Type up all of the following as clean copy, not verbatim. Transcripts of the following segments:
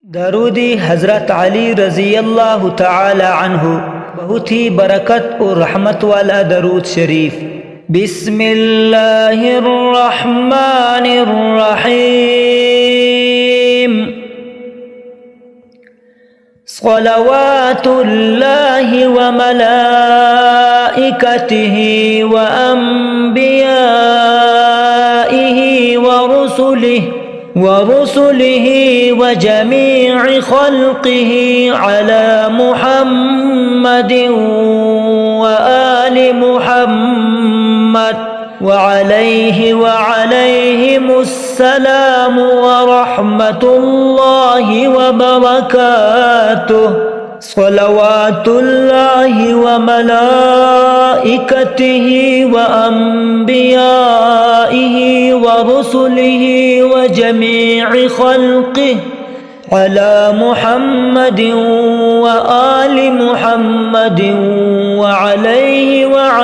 दरूदी हज़रत अली रज़ी अल्लाह तआला अन्हु बहुत ही बरकत और रहमत वाला दरूद शरीफ। बिस्मिल्लाहिर्रहमानिर्रहीम। सलवातुल्लाहि व मलाइकतिहि व अंबियाइहि व रुसुलिहि व जमीअ खल्क़िहि अला मुहम्मदिन व आलि मुहम्मद व अलैहिमुस्सलाम व रहमतुल्लाहि व बरकातुहु। सलवातुल्लाहि व मलाइकतिहि व अंबियाइहि व रुसुलिहि व जमीअ खल्क़िहि अला मुहम्मदिन व आलि मुहम्मदिन व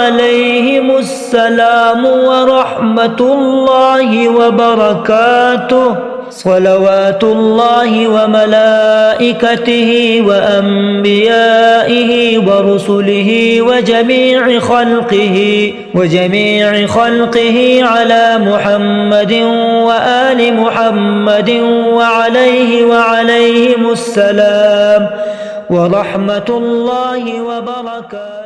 अलैहिमुस्सलाम व रहमतुल्लाहि व बरकातुहु। सलवातुल्लाहि व मलाइकतिहि व अंबियाइहि व रुसुलिहि व जमीअ खल्क़िहि अला मुहम्मदिन व आलि मुहम्मदिन व अलैहिमुस्सलाम व रहमतुल्लाहि व बरकातुहु।